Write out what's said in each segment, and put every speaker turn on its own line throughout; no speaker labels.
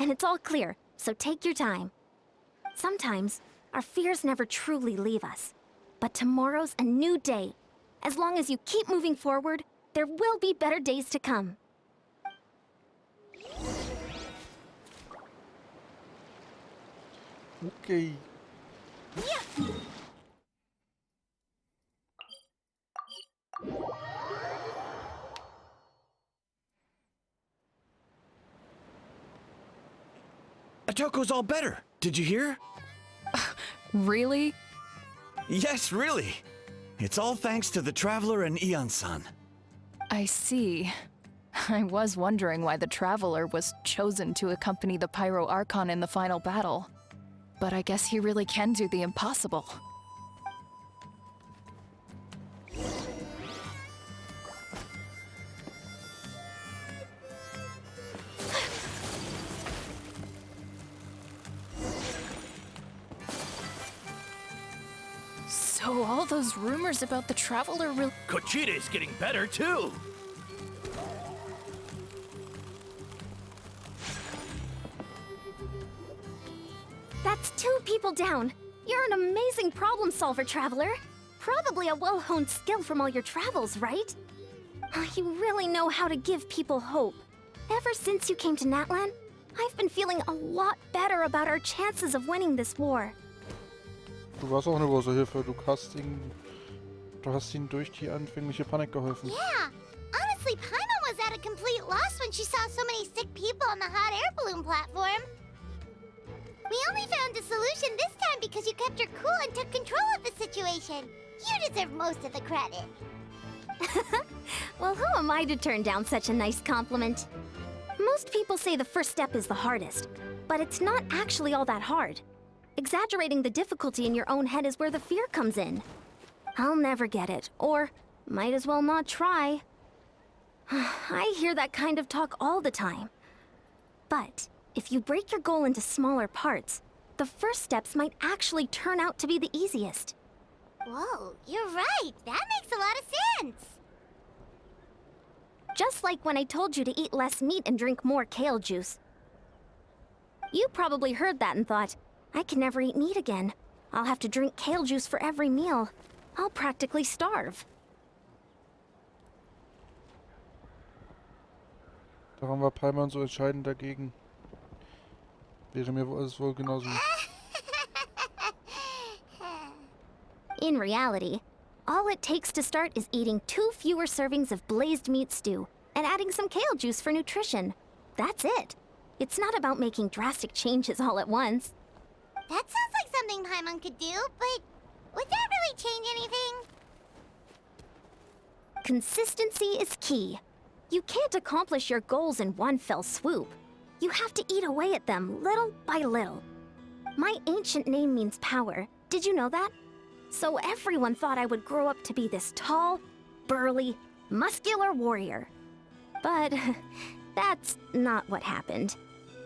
and it's all clear, so take your time. Sometimes, our fears never truly leave us. But tomorrow's a new day. As long as you keep moving forward, there will be better days to come.
Okay.
Atoko's all better. Did you hear?
Really?
Yes, really. It's all thanks to the Traveler and Ian-san.
I see. I was wondering why the Traveler was chosen to accompany the Pyro Archon in the final battle. But I guess he really can do the impossible. So all those rumors about the Traveler really...
Kochide's getting better, too!
That's 2 people down. You're an amazing problem solver, Traveler. Probably a well-honed skill from all your travels, right? You really know how to give people hope. Ever since you came to Natlan, I've been feeling a lot better about our chances of winning this war.
Du warst auch eine große Hilfe. Du hast ihn durch die anfängliche Panik geholfen.
Yeah. Honestly, Paimon was at a complete loss when she saw so many sick people on the hot air balloon platform. We only found a solution this time because you kept your cool and took control of the situation. You deserve most of the credit.
Well, who am I to turn down such a nice compliment? Most people say the first step is the hardest, but it's not actually all that hard. Exaggerating the difficulty in your own head is where the fear comes in. I'll never get it, or might as well not try. I hear that kind of talk all the time. But if you break your goal into smaller parts, the first steps might actually turn out to be the easiest.
Whoa, you're right. That makes a lot of sense.
Just like when I told you to eat less meat and drink more kale juice. You probably heard that and thought, I can never eat meat again. I'll have to drink kale juice for every meal. I'll practically starve.
Daran war Paimon so entscheidend dagegen. Wäre mir es wohl genauso.
In reality, all it takes to start is eating 2 fewer servings of blazed meat stew and adding some kale juice for nutrition. That's it. It's not about making drastic changes all at once.
That sounds like something Paimon could do, but would that really change anything?
Consistency is key. You can't accomplish your goals in one fell swoop. You have to eat away at them little by little. My ancient name means power. Did you know that? So everyone thought I would grow up to be this tall, burly, muscular warrior. But that's not what happened.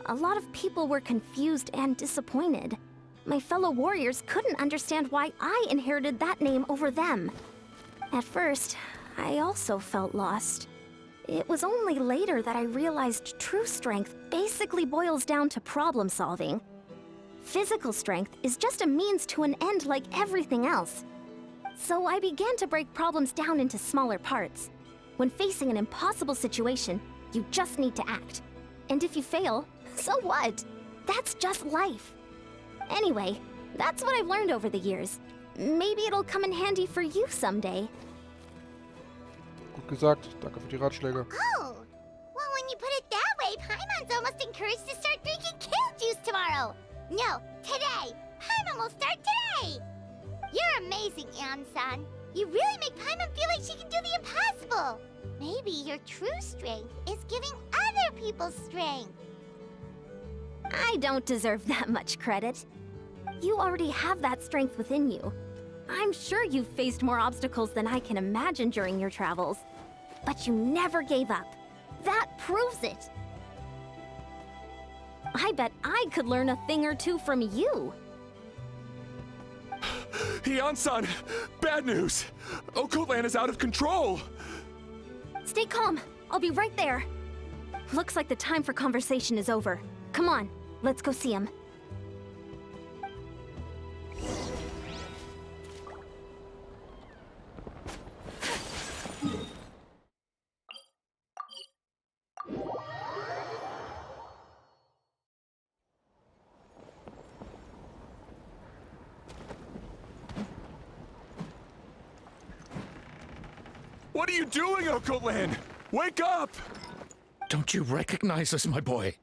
A lot of people were confused and disappointed. My fellow warriors couldn't understand why I inherited that name over them. At first, I also felt lost. It was only later that I realized true strength basically boils down to problem solving. Physical strength is just a means to an end like everything else. So I began to break problems down into smaller parts. When facing an impossible situation, you just need to act. And if you fail, so what? That's just life. Anyway, that's what I've learned over the years. Maybe it'll come in handy for you someday.
Gut gesagt. Danke für die Ratschläge.
Oh, well, when you put it that way, Paimon's almost encouraged to start drinking kale juice tomorrow. No, today. Paimon will start today. You're amazing, Ann-san. You really make Paimon feel like she can do the impossible. Maybe your true strength is giving other people strength.
I don't deserve that much credit. You already have that strength within you. I'm sure you've faced more obstacles than I can imagine during your travels. But you never gave up. That proves it. I bet I could learn a thing or two from you.
Ian-san! Bad news! Occult Land is out of control!
Stay calm. I'll be right there. Looks like the time for conversation is over. Come on, let's go see him.
What are you doing, Okolan? Wake up!
Don't you recognize us, my boy?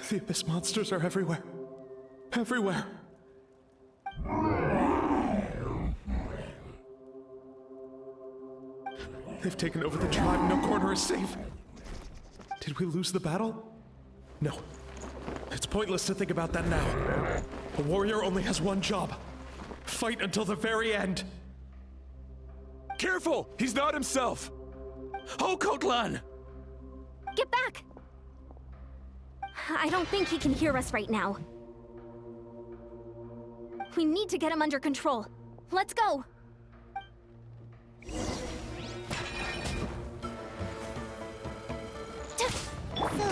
The Abyss monsters are everywhere. Everywhere. They've taken over the tribe. No corner is safe. Did we lose the battle? No. It's pointless to think about that now. A warrior only has one job. Fight until the very end. Careful! He's not himself!
Okotlan!
Get back! I don't think he can hear us right now. We need to get him under control. Let's go!
So,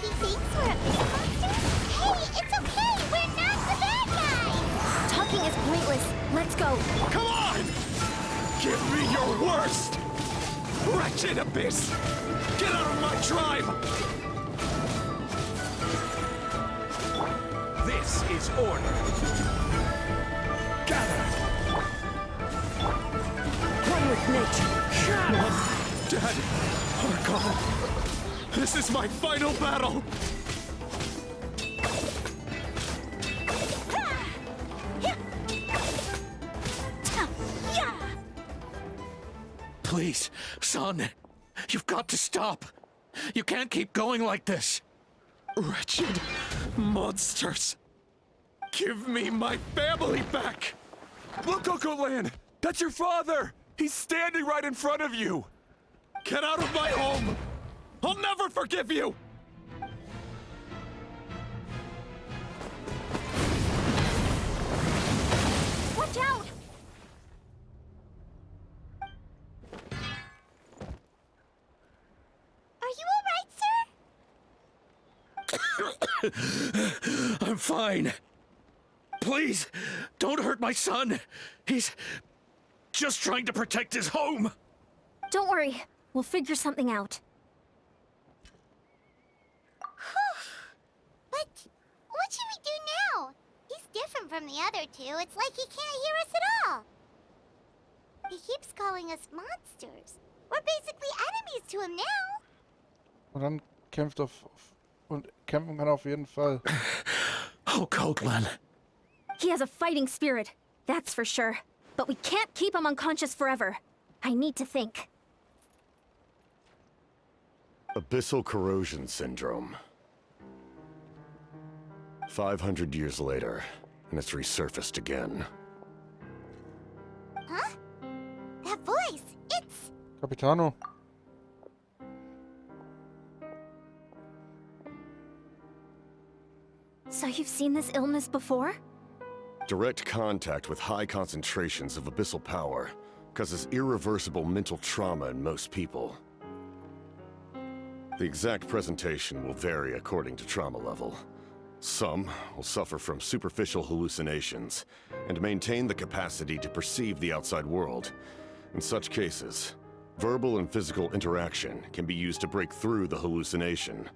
he thinks we're a big monster? Hey, it's okay! We're not the bad guys!
Talking is pointless. Let's go.
Come on! Give me your worst! Wretched Abyss! Get out of my tribe! This is order. Gather!
One with nature.
Mom, Dad, Archon. This is my final battle!
Please, son, you've got to stop. You can't keep going like this.
Wretched monsters! Give me my family back! Look, Okolan! That's your father! He's standing right in front of you! Get out of my home! I'll never forgive you!
Watch out!
Are you alright, sir?
I'm fine. Please, don't hurt my son. He's just trying to protect his home.
Don't worry. We'll figure something out.
But what should we do now? He's different from the other two. It's like he can't hear us at all. He keeps calling us monsters. We're basically enemies to him now.
Und dann kämpfen kann er auf jeden Fall.
Okotlan.
He has a fighting spirit, that's for sure. But we can't keep him unconscious forever. I need to think.
Abyssal corrosion syndrome. 500 years later, and it's resurfaced again.
Huh? That voice, it's...
Capitano.
So you've seen this illness before?
Direct contact with high concentrations of abyssal power causes irreversible mental trauma in most people. The exact presentation will vary according to trauma level. Some will suffer from superficial hallucinations and maintain the capacity to perceive the outside world. In such cases, verbal and physical interaction can be used to break through the hallucination.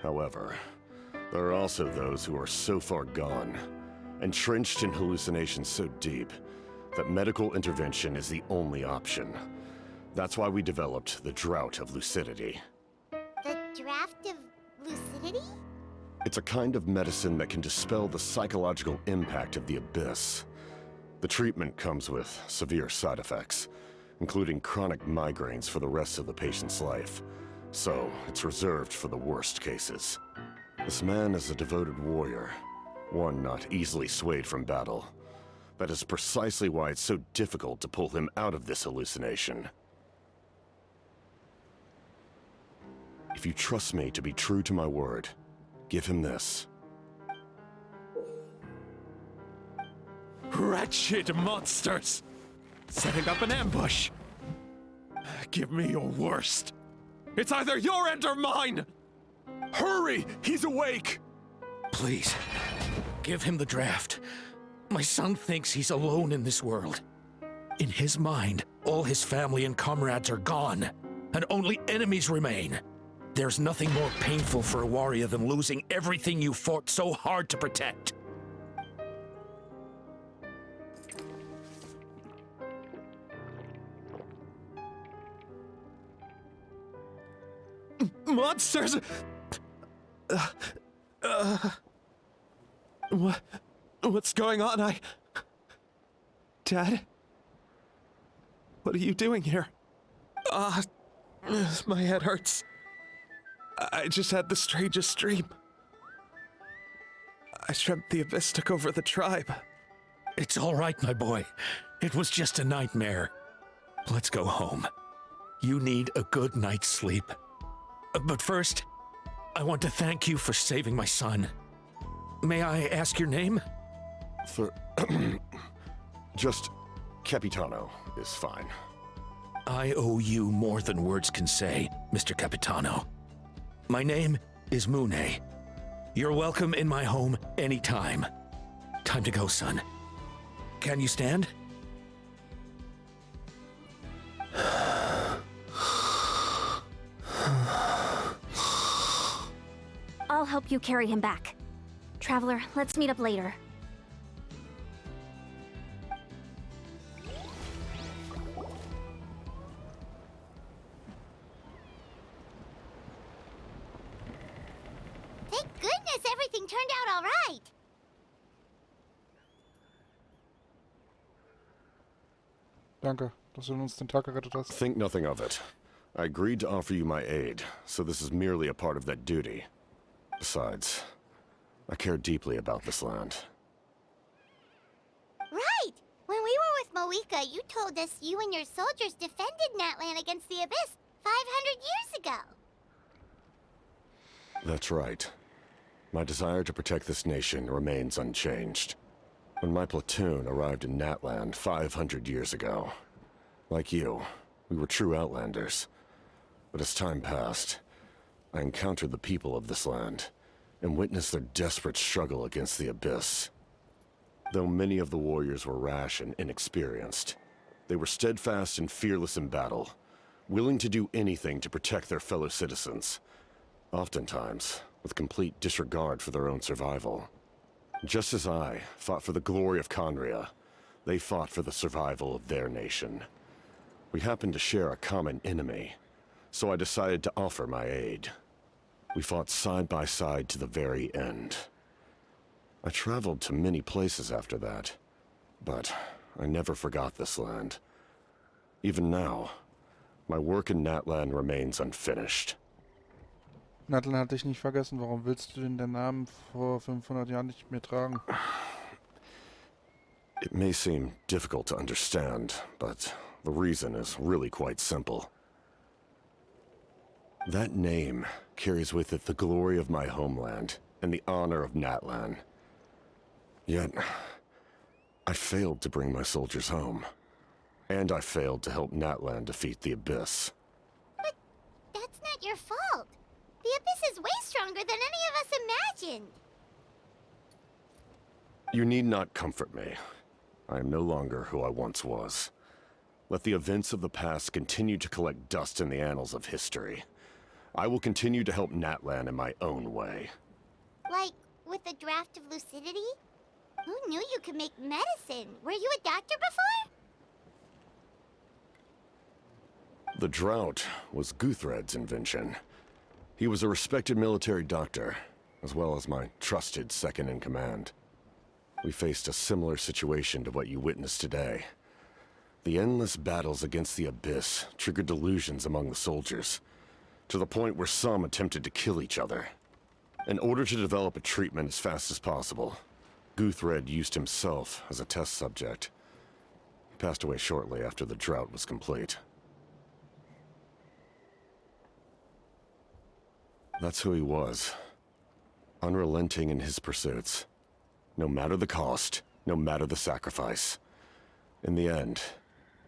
However, there are also those who are so far gone, entrenched in hallucinations so deep, that medical intervention is the only option. That's why we developed the Drought of Lucidity.
The draft of lucidity?
It's a kind of medicine that can dispel the psychological impact of the Abyss. The treatment comes with severe side effects, including chronic migraines for the rest of the patient's life. So, it's reserved for the worst cases. This man is a devoted warrior, one not easily swayed from battle. That is precisely why it's so difficult to pull him out of this hallucination. If you trust me to be true to my word, give him this.
Wretched monsters! setting up an ambush. Give me your worst. It's either your end or mine! Hurry! He's awake! Please, give him the draft. My son thinks he's alone in this world. In his mind, all his family and comrades are gone, and only enemies remain. There's nothing more painful for a warrior than losing everything you fought so hard to protect. Monsters! What's going on? Dad? What are you doing here? My head hurts. I just had the strangest dream. I dreamt the Abyss took over the tribe. It's all right, my boy. It was just a nightmare. Let's go home. You need a good night's sleep. But first, I want to thank you for saving my son. May I ask your name?
Just Capitano is fine.
I owe you more than words can say, Mr. Capitano. My name is Mune. You're welcome in my home anytime. Time to go, son. Can you stand?
I'll help you carry him back. Traveler, let's meet up later.
Thank goodness everything turned out all right.
Danke, dass du uns den Tag gerettet hast.
Think nothing of it. I agreed to offer you my aid, so this is merely a part of that duty. Besides, I care deeply about this land.
Right! When we were with Moika, you told us you and your soldiers defended Natlan against the Abyss 500 years ago.
That's right. My desire to protect this nation remains unchanged. When my platoon arrived in Natlan 500 years ago, like you, we were true outlanders. But as time passed, I encountered the people of this land and witnessed their desperate struggle against the Abyss. Though many of the warriors were rash and inexperienced, they were steadfast and fearless in battle, willing to do anything to protect their fellow citizens, oftentimes with complete disregard for their own survival. Just as I fought for the glory of Conria, they fought for the survival of their nation. We happened to share a common enemy, so I decided to offer my aid. We fought side by side to the very end. I traveled to many places after that, but I never forgot this land. Even now, my work in Natlan remains unfinished.
Natlan hat dich nicht vergessen. Warum willst du denn den Namen vor 500 Jahren nicht mehr tragen?
It may seem difficult to understand, but the reason is really quite simple. That name carries with it the glory of my homeland and the honor of Natlan. Yet, I failed to bring my soldiers home. And I failed to help Natlan defeat the Abyss.
But that's not your fault. The Abyss is way stronger than any of us imagined.
You need not comfort me. I am no longer who I once was. Let the events of the past continue to collect dust in the annals of history. I will continue to help Natlan in my own way.
Like, with the draft of lucidity? Who knew you could make medicine? Were you a doctor before?
The drought was Guthred's invention. He was a respected military doctor, as well as my trusted second-in-command. We faced a similar situation to what you witnessed today. The endless battles against the Abyss triggered delusions among the soldiers, to the point where some attempted to kill each other. In order to develop a treatment as fast as possible, Guthred used himself as a test subject. He passed away shortly after the drought was complete. That's who he was. Unrelenting in his pursuits. No matter the cost, no matter the sacrifice. In the end,